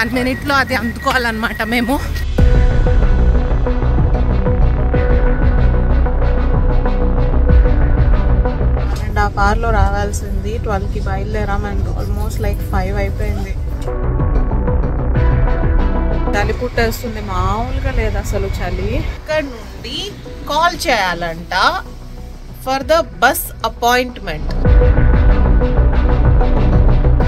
1 minute అది అందుకోవాలన్నమాట మేము. And ఆ కార్లో రావాల్సింది 12కి బయలుదేరాం అండ్ ఆల్మోస్ట్ లైక్ 5 అయిపోయింది. చలి పుట్టేస్తుంది, మామూలుగా లేదు అసలు చలి. ఇక్కడ నుండి కాల్ చేయాలంట ఫర్ ద బస్ అపాయింట్మెంట్.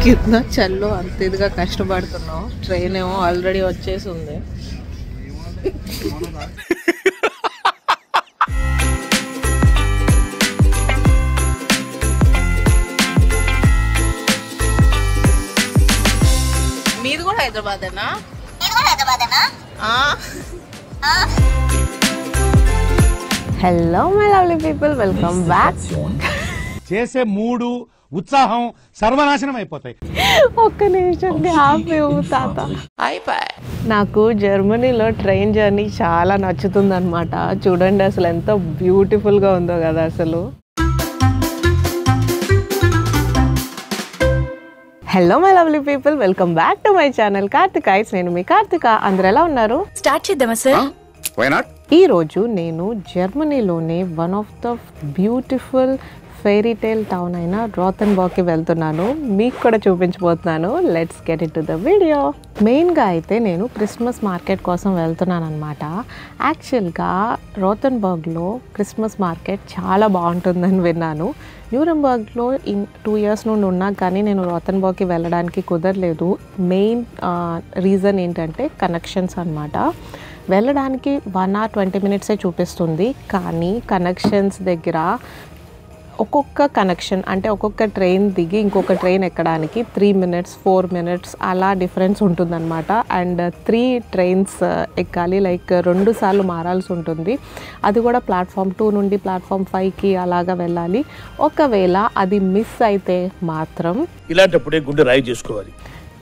కింద చల్లో అంత ఇదిగా కష్టపడుతున్నాం. ట్రైన్ ఏమో ఆల్రెడీ వచ్చేసి ఉంది. మీది కూడా హైదరాబాదేనా? Hello my lovely people, welcome back. చేసే మూడు ఉత్సాహం సర్వనాశనం అయిపోతాయి. ఒక్క నిమిషం హ్యాపీ తాత. నాకు జర్మనీలో ట్రైన్ జర్నీ చాలా నచ్చుతుంది అనమాట. చూడండి అసలు ఎంత బ్యూటిఫుల్ గా ఉందో కదా అసలు. Hello my lovely people, welcome back to my channel Karthikaites. నేను మీ కార్తిక. అందరు ఎలా ఉన్నారు? స్టార్ట్ చేద్దామా సార్? ఈ రోజు నేను జర్మనీలోనే one of the beautiful fairy tale town అయిన రోతన్బర్గ్కి వెళ్తున్నాను. మీకు కూడా చూపించబోతున్నాను. Let's get it to the video. మెయిన్గా అయితే నేను క్రిస్మస్ మార్కెట్ కోసం వెళ్తున్నాను అనమాట. యాక్చువల్గా రోతన్బర్గ్లో క్రిస్మస్ మార్కెట్ చాలా బాగుంటుందని విన్నాను. న్యూరంబర్గ్లో 2 years నుండి ఉన్నా కానీ నేను రోతన్బర్గ్కి వెళ్ళడానికి కుదరలేదు. మెయిన్ రీజన్ ఏంటంటే కనెక్షన్స్ అనమాట. వెళ్ళడానికి 1 hour 20 minutes చూపిస్తుంది, కానీ కనెక్షన్స్ దగ్గర ఒక్కొక్క కనెక్షన్ అంటే ఒక్కొక్క ట్రైన్ దిగి ఇంకొక ట్రైన్ ఎక్కడానికి 3 minutes 4 minutes అలా డిఫరెన్స్ ఉంటుందన్నమాట. అండ్ 3 trains ఎక్కాలి, లైక్ 2 సార్లు మారాల్సి ఉంటుంది. అది కూడా ప్లాట్ఫామ్ 2 నుండి ప్లాట్ఫామ్ 5కి అలాగా వెళ్ళాలి. ఒకవేళ అది మిస్ అయితే మాత్రం ఇలాంటప్పుడే గుండె రాయి చేసుకోవాలి,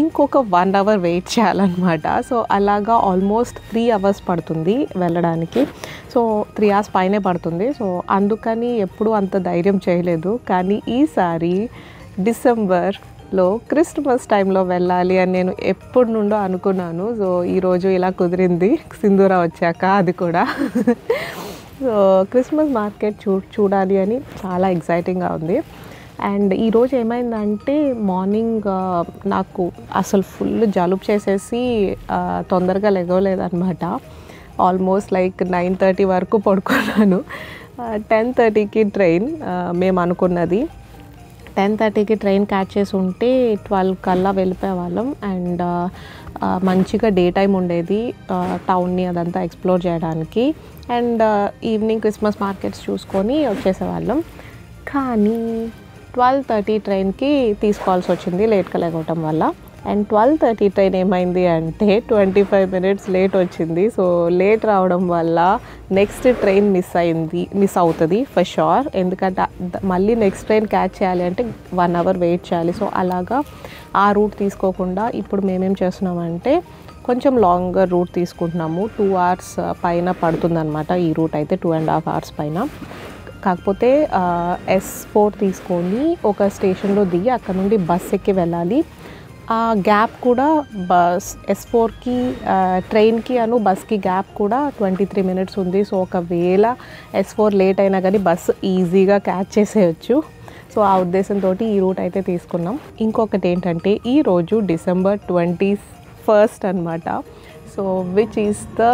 ఇంకొక 1 hour వెయిట్ చేయాలన్నమాట. సో అలాగా ఆల్మోస్ట్ 3 hours పడుతుంది వెళ్ళడానికి. సో 3 hours పైనే పడుతుంది. సో అందుకని ఎప్పుడు అంత ధైర్యం చేయలేదు. కానీ ఈసారి డిసెంబర్లో క్రిస్మస్ టైంలో వెళ్ళాలి అని నేను ఎప్పటి నుండో అనుకున్నాను. సో ఈరోజు ఇలా కుదిరింది, సింధూరా వచ్చాక అది కూడా. సో క్రిస్మస్ మార్కెట్ చూడాలి అని చాలా ఎక్సైటింగ్గా ఉంది. అండ్ ఈరోజు ఏమైందంటే మార్నింగ్ నాకు అసలు ఫుల్ జలుబు చేసేసి తొందరగా లెగవలేదన్నమాట. ఆల్మోస్ట్ లైక్ 9:30 వరకు పడుకున్నాను. 10:30కి ట్రైన్ మేము అనుకున్నది. 10:30కి ట్రైన్ క్యాచ్ చేసి ఉంటే 12 కల్లా వెళ్ళిపోయేవాళ్ళం. అండ్ మంచిగా డే టైం ఉండేది టౌన్ని అదంతా ఎక్స్ప్లోర్ చేయడానికి. అండ్ ఈవినింగ్ క్రిస్మస్ మార్కెట్స్ చూసుకొని వచ్చేసేవాళ్ళం. కానీ 12:30 ట్రైన్కి తీసుకోవాల్సి వచ్చింది లేట్గా లేకపోవటం వల్ల. అండ్ 12:30 ట్రైన్ ఏమైంది అంటే 25 minutes లేట్ వచ్చింది. సో లేట్ రావడం వల్ల నెక్స్ట్ ట్రైన్ మిస్ అవుతుంది ఫర్ షూర్. ఎందుకంటే మళ్ళీ నెక్స్ట్ ట్రైన్ క్యాచ్ చేయాలి అంటే 1 hour వెయిట్ చేయాలి. సో అలాగా ఆ రూట్ తీసుకోకుండా ఇప్పుడు మేమేం చేస్తున్నామంటే కొంచెం లాంగర్ రూట్ తీసుకుంటున్నాము. 2 hours పైన పడుతుందన్నమాట ఈ రూట్ అయితే, 2.5 hours పైన. కాకపోతే S4 తీసుకొని ఒక స్టేషన్లో దిగి అక్కడ నుండి బస్ ఎక్కి వెళ్ళాలి. ఆ గ్యాప్ కూడా బస్ S4కి ట్రైన్కి బస్కి గ్యాప్ కూడా 23 minutes ఉంది. సో ఒకవేళ S4 లేట్ అయినా కానీ బస్సు ఈజీగా క్యాచ్ చేసేయచ్చు. సో ఆ ఉద్దేశంతో ఈ రూట్ అయితే తీసుకున్నాం. ఇంకొకటి ఏంటంటే ఈరోజు December 21st అనమాట. So which is the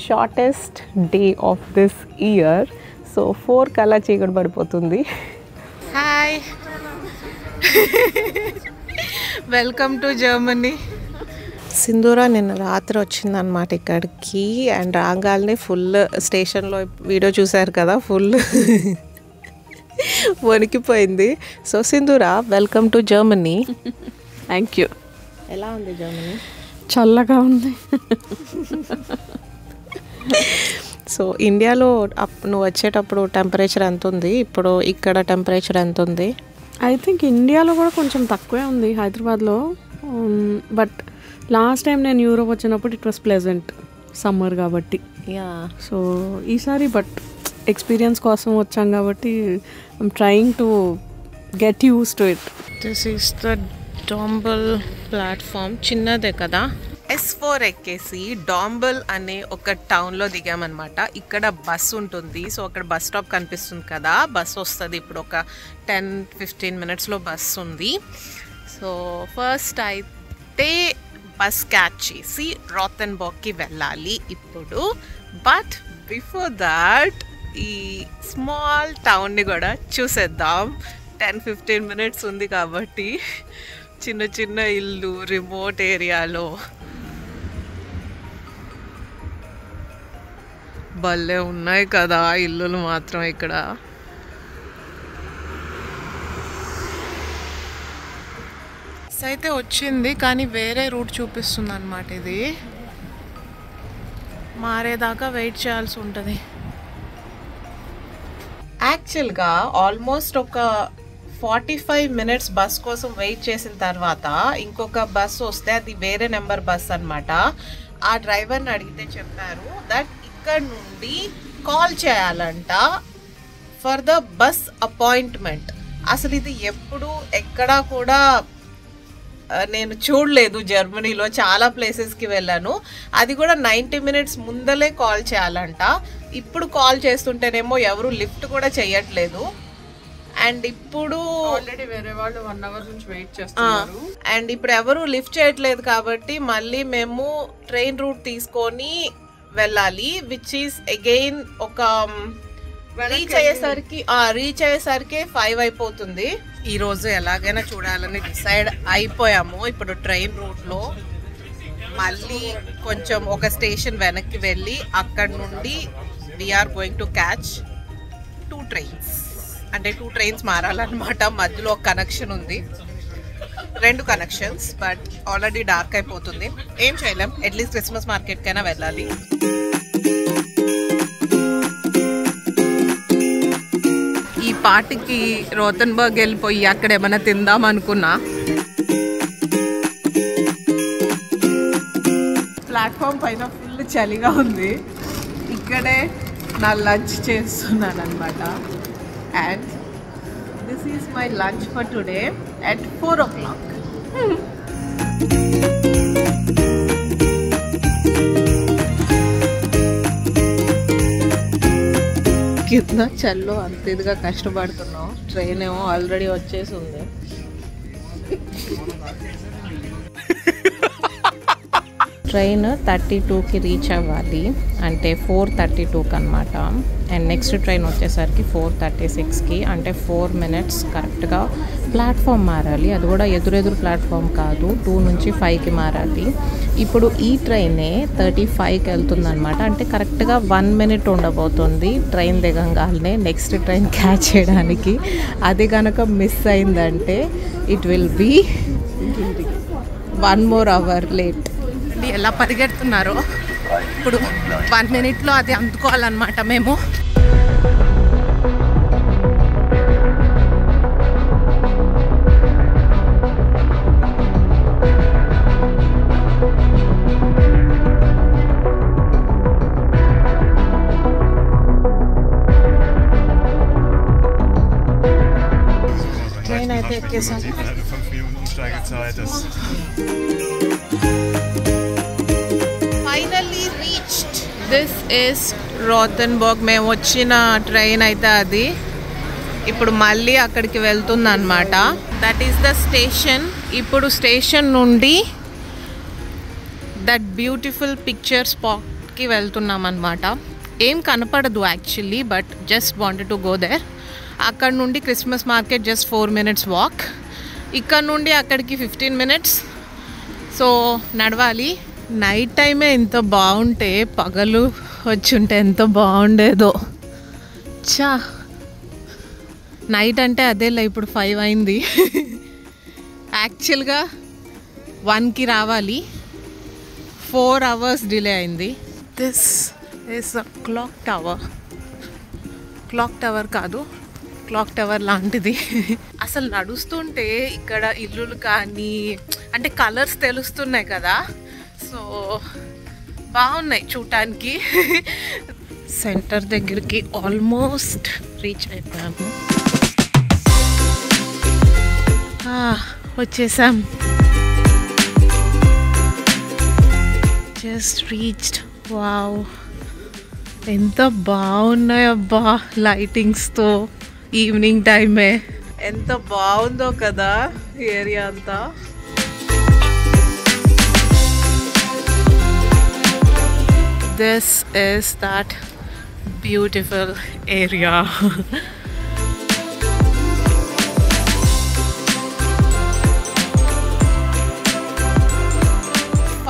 shortest day of this year. So 4 కల్లా చీకటి పడిపోతుంది. Hi, welcome to Germany. Sindhura నిన్న రాత్రి వచ్చిందనమాట ఇక్కడికి. అండ్ రాగాల్ని ఫుల్ స్టేషన్లో వీడియో చూశారు కదా, ఫుల్ వణికిపోయింది. So Sindhura, welcome to Germany. Thank you. ఎలా ఉంది జర్మనీ? చల్లగా ఉంది. సో ఇండియాలో నువ్వు వచ్చేటప్పుడు టెంపరేచర్ ఎంత ఉంది, ఇప్పుడు ఇక్కడ టెంపరేచర్ ఎంత ఉంది? ఐ థింక్ ఇండియాలో కూడా కొంచెం తక్కువే ఉంది హైదరాబాద్లో. బట్ లాస్ట్ టైం నేను యూరోప్ వచ్చినప్పుడు ఇట్ వాస్ ప్లెజెంట్, సమ్మర్ కాబట్టి. సో ఈసారి బట్ ఎక్స్పీరియన్స్ కోసం వచ్చాం కాబట్టి I'm trying to get used to it. This is the Dombuhl platform చిన్నదే కదా. S4 ఎక్కేసి డాంబుల్ అనే ఒక టౌన్లో దిగామన్నమాట. ఇక్కడ బస్సు ఉంటుంది. సో అక్కడ బస్ స్టాప్ కనిపిస్తుంది కదా, బస్సు వస్తుంది. ఇప్పుడు ఒక 10-15 మినిట్స్లో బస్సు ఉంది. సో ఫస్ట్ అయితే బస్ క్యాచ్ చేసి రాథెన్బర్గ్కి వెళ్ళాలి ఇప్పుడు. బట్ బిఫోర్ దాట్ ఈ స్మాల్ టౌన్ని కూడా చూసేద్దాం. 10-15 మినిట్స్ ఉంది కాబట్టి చిన్న చిన్న ఇల్లు రిమోట్ ఏరియాలో భలే ఉన్నాయి కదా ఇల్లులు మాత్రం. ఇక్కడ అయితే వచ్చింది కానీ వేరే రూట్ చూపిస్తుంది అన్నమాట. ఇది మారేదాకా వెయిట్ చేయాల్సి ఉంటుంది. యాక్చువల్గా ఆల్మోస్ట్ ఒక 45 మినిట్స్ బస్ కోసం వెయిట్ చేసిన తర్వాత ఇంకొక బస్సు వస్తే అది వేరే నెంబర్ బస్ అన్నమాట. ఆ డ్రైవర్ని అడిగితే చెప్పారు దట్ ఇక్కడ నుండి కాల్ చేయాలంట ఫర్ ద బస్ అపాయింట్మెంట్. అసలు ఇది ఎప్పుడు ఎక్కడా కూడా నేను చూడలేదు. జర్మనీలో చాలా ప్లేసెస్కి వెళ్ళాను, అది కూడా 90 మినిట్స్ ముందలే కాల్ చేయాలంట. ఇప్పుడు కాల్ చేస్తుంటేనేమో ఎవరు లిఫ్ట్ కూడా చేయట్లేదు. అండ్ ఇప్పుడు ఆల్రెడీ వేరే వాళ్ళు 1 అవర్ నుంచి వెయిట్ చేస్తున్నారు. అండ్ ఇప్పుడు ఎవరు లిఫ్ట్ చేయట్లేదు కాబట్టి మళ్ళీ మేము ట్రైన్ రూట్ తీసుకొని వెళ్ళాలి. విచ్ ఈస్ అగైన్ ఒక రీచ్ అయ్యేసరికి 5 అయిపోతుంది. ఈ రోజు ఎలాగైనా చూడాలని డిసైడ్ అయిపోయాము. ఇప్పుడు ట్రైన్ రూట్లో మళ్ళీ కొంచెం ఒక స్టేషన్ వెనక్కి వెళ్ళి అక్కడ నుండి we are going to catch 2 trains. అంటే 2 ట్రైన్స్ మారాలన్నమాట. మధ్యలో ఒక కనెక్షన్ ఉంది, 2 కనెక్షన్స్. బట్ ఆల్రెడీ డార్క్ అయిపోతుంది, ఏం చేయలేం. అట్లీస్ట్ క్రిస్మస్ మార్కెట్కైనా వెళ్ళాలి. ఈ పార్టీకి రాథెన్బర్గ్ వెళ్ళిపోయి అక్కడ ఏమైనా తిందాం అనుకున్నా. ప్లాట్ఫామ్ పైన ఫుల్ చలిగా ఉంది. ఇక్కడే నా లంచ్ చేస్తున్నాను అనమాట. And this is my lunch for today at 4 o'clock. కిतना చల్లో అంత ఇదిగా కష్టపడుతున్నాం. ట్రైన్ ఏమో ఆల్రెడీ వచ్చేసి ఉంది. ట్రైన్ 32కి రీచ్ అవ్వాలి, అంటే 4:32కి అనమాట. అండ్ నెక్స్ట్ ట్రైన్ వచ్చేసరికి 4:36కి, అంటే 4 మినిట్స్ కరెక్ట్గా ప్లాట్ఫామ్ మారాలి. అది కూడా ఎదురెదురు ప్లాట్ఫామ్ కాదు, 2 నుంచి 5కి మారాలి. ఇప్పుడు ఈ ట్రైనే 35కి వెళ్తుందనమాట. అంటే కరెక్ట్గా 1 మినిట్ ఉండబోతుంది ట్రైన్ దిగంగానే నెక్స్ట్ ట్రైన్ క్యాచ్ చేయడానికి. అది కనుక మిస్ అయిందంటే it will be 1 more hour late. ఎలా పరిగెడుతున్నారో ఇప్పుడు 1 మినిట్లో అది అందుకోవాలన్నమాట మేము. ట్రైన్ అయితే ఎక్కేసాం. Finally reached. This is Rothenburg. మేము వచ్చిన ట్రైన్ అయితే అది ఇప్పుడు మళ్ళీ అక్కడికి వెళ్తుంది అనమాట. That is the station. ఇప్పుడు స్టేషన్ నుండి దట్ బ్యూటిఫుల్ పిక్చర్ స్పాట్కి వెళ్తున్నాం అనమాట. ఏం కనపడదు actually, but just wanted to go there. అక్కడ నుండి Christmas market just 4 minutes walk. ఇక్కడ నుండి అక్కడికి 15 minutes. సో నడవాలి. నైట్ టైమే ఇంత బాగుంటే పగలు వచ్చుంటే ఎంత బాగుండేదో. చా, నైట్ అంటే అదేలా ఇప్పుడు 5 అయింది. యాక్చువల్గా 1కి రావాలి, 4 hours డిలే అయింది. This is a clock tower. Clock tower కాదు, క్లాక్ టవర్ లాంటిది. అసలు నడుస్తుంటే ఇక్కడ ఇల్లులు కానీ అంటే కలర్స్ తెలుస్తున్నాయి కదా, సో బాగున్నాయి చూడటానికి. సెంటర్ దగ్గరికి ఆల్మోస్ట్ రీచ్ అయిపోయాము. వచ్చేసాం. Just reached. వావ్, ఎంత బాగున్నాయబ్బా లైటింగ్స్తో. ఈవినింగ్ టైమే ఎంత బాగుందో కదా ఏరియా అంతా. This is that beautiful area.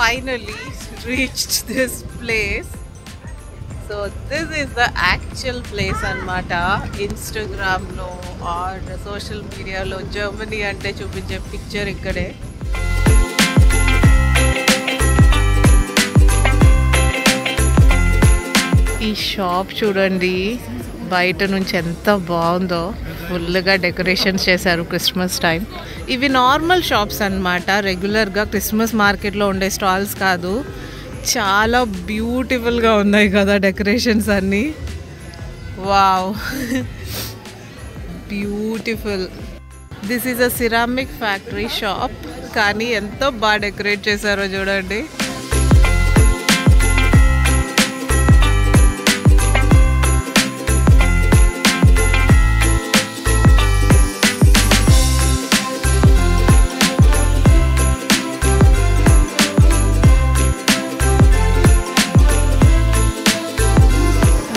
Finally reached this place. So this is the actual place anamata. Instagram lo or social media lo Germany ante చూపించే picture ikkade. ఈ shop చూడండి బయట నుంచి ఎంత బాగుందో. ఫుల్గా డెకరేషన్స్ చేశారు క్రిస్మస్ టైం. ఇవి నార్మల్ షాప్స్ అన్నమాట, రెగ్యులర్గా క్రిస్మస్ మార్కెట్లో ఉండే స్టాల్స్ కాదు. చాలా బ్యూటిఫుల్గా ఉన్నాయి కదా డెకరేషన్స్ అన్నీ. Wow, beautiful. This is a ceramic factory shop, కానీ ఎంతో బాగా డెకరేట్ చేశారో చూడండి.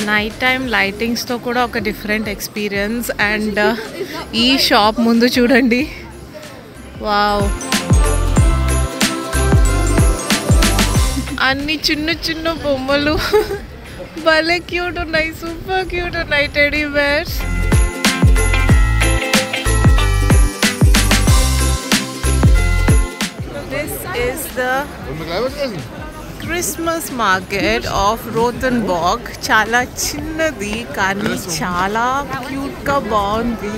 నైట్ టైం లైటింగ్స్తో కూడా ఒక డిఫరెంట్ ఎక్స్పీరియన్స్. అండ్ ఈ షాప్ ముందు చూడండి, వావ్, అన్ని చిన్న చిన్న బొమ్మలు భలే క్యూట్ ఉన్నాయి, సూపర్ క్యూట్ ఉన్నాయి teddy bears. This is the Christmas market of Rothenburg. చాలా చిన్నది కానీ చాలా క్యూట్గా బాగుంది.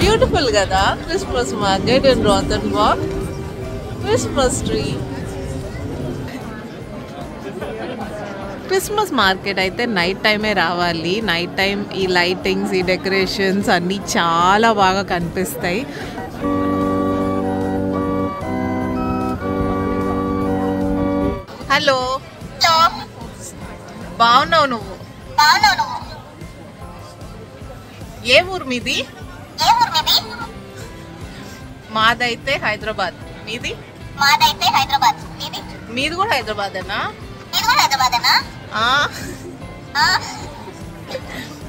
బ్యూటిఫుల్ కదా Christmas market in Rothenburg. Christmas tree. Christmas market అయితే నైట్ టైమే రావాలి. నైట్ టైం ఈ లైటింగ్స్, ఈ డెకరేషన్స్ అన్నీ చాలా బాగా కనిపిస్తాయి. హలో, బాగున్నావు నువ్వు? ఏ ఊరు మీది? మాదైతే హైదరాబాద్. మీది? మాదైతే హైదరాబాద్. మీది కూడా హైదరాబాదేనా?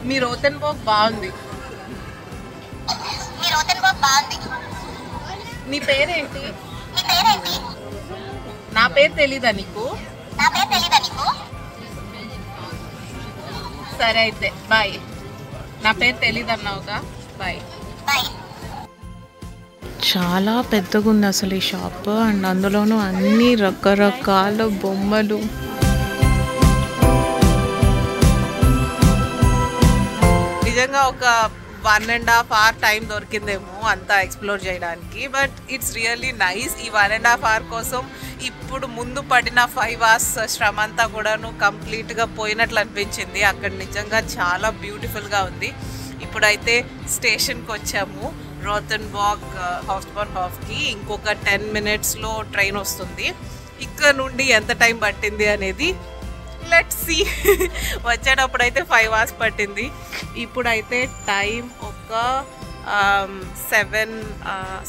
మీ రోతన్బర్గ్ బాగుంది. నీ పేరేంటి? నా పేరు తెలీదా నీకు? సరే అయితే బాయ్. నా పేరు తెలీదన్నావుగా, బాయ్. చాలా పెద్దగా ఉంది అసలు ఈ షాప్. అండ్ అందులోనూ అన్ని రకరకాల బొమ్మలు. నిజంగా ఒక 1.5 hour టైం దొరికిందేమో అంతా ఎక్స్ప్లోర్ చేయడానికి. But it's really nice. ఈ 1.5 hour కోసం ఇప్పుడు ముందు పడిన 5 hours శ్రమ అంతా కూడాను కంప్లీట్గా పోయినట్లు అనిపించింది. అక్కడ నిజంగా చాలా బ్యూటిఫుల్గా ఉంది. ఇప్పుడైతే స్టేషన్కి వచ్చాము, రోతన్బర్గ్ హౌస్బాన్హాఫ్కి. ఇంకొక 10 minutesలో ట్రైన్ వస్తుంది. ఇక్కడ నుండి ఎంత టైం పట్టింది అనేది లెట్స్ సీ. వచ్చేటప్పుడు అయితే 5 hours పట్టింది. ఇప్పుడైతే టైం ఒక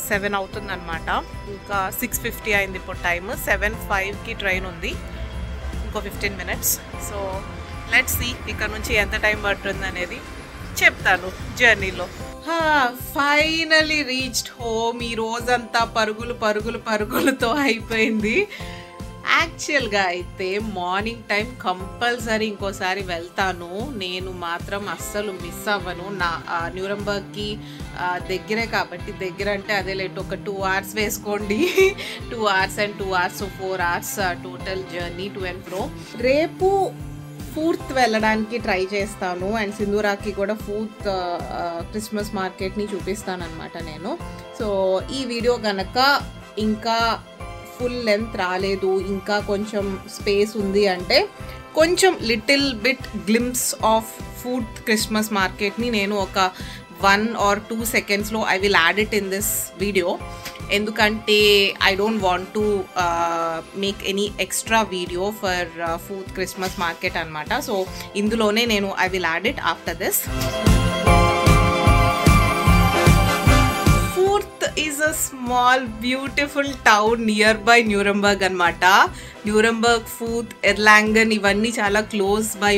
7 అవుతుందన్నమాట. ఇంకా 6:50 అయింది ఇప్పుడు టైం. 7:05కి ట్రైన్ ఉంది, ఇంకో 15 minutes. సో లెట్స్ సీ ఇక్కడ నుంచి ఎంత టైం పడుతుంది అనేది చెప్తాను జర్నీలో. Finally reached home. ఈ రోజంతా పరుగులతో అయిపోయింది. యాక్చువల్గా అయితే మార్నింగ్ టైం కంపల్సరీ ఇంకోసారి వెళ్తాను. నేను మాత్రం అస్సలు మిస్ అవ్వను. నా న్యూరంబర్గ్కి దగ్గరే కాబట్టి, దగ్గర అంటే అదే లేట్ ఒక 2 hours వేసుకోండి. 2 hours and 2 hours, so 4 hours total journey to and fro. రేపు 4th వెళ్ళడానికి ట్రై చేస్తాను అండ్ సింధూరాకి కూడా 4th క్రిస్మస్ మార్కెట్ని చూపిస్తాను అనమాట నేను. సో ఈ వీడియో కనుక ఇంకా ఫుల్ లెంత్ రాలేదు, ఇంకా కొంచెం స్పేస్ ఉంది అంటే కొంచెం little bit glimpse of 4th Christmas మార్కెట్ని నేను ఒక 1 or 2 secondsలో I will add it in this video. ఎందుకంటే I don't want to make any extra video for 4th Christmas market అనమాట. సో ఇందులోనే నేను I will add it after this. 4th is a small beautiful town nearby Nuremberg అనమాట. Nuremberg, Furth, Erlangen ఇవన్నీ చాలా close by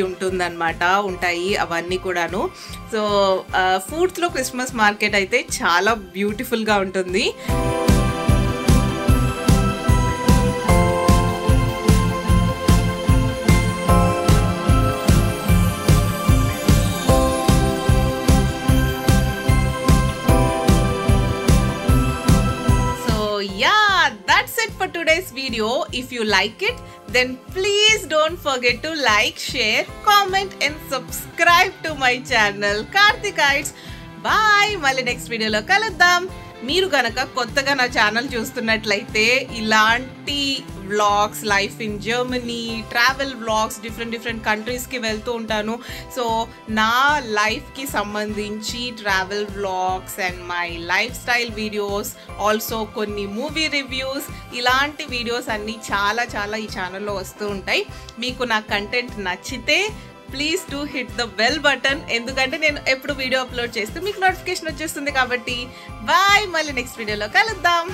ఉంటాయి అవన్నీ కూడాను. So 4thలో Christmas market అయితే చాలా బ్యూటిఫుల్గా ఉంటుంది. That's it for today's video. If you like it, then please don't forget to like, share, comment and subscribe to my channel Karthikaites. Bye. మళ్ళీ నెక్స్ట్ వీడియోలో కలుద్దాం. మీరు కనుక కొత్తగా నా ఛానల్ చూస్తున్నట్లయితే ఇలాంటి vlogs, life in Germany, travel vlogs, different కంట్రీస్కి వెళ్తూ ఉంటాను. సో నా లైఫ్కి సంబంధించి travel vlogs and my lifestyle videos, also కొన్ని మూవీ రివ్యూస్, ఇలాంటి వీడియోస్ అన్నీ చాలా ఈ ఛానల్లో వస్తూ ఉంటాయి. మీకు నా కంటెంట్ నచ్చితే please do hit the bell button. ఎందుకంటే నేను ఎప్పుడు వీడియో అప్లోడ్ చేస్తే మీకు నోటిఫికేషన్ వచ్చేస్తుంది కాబట్టి. బాయ్, మళ్ళీ నెక్స్ట్ వీడియోలో కలుద్దాం.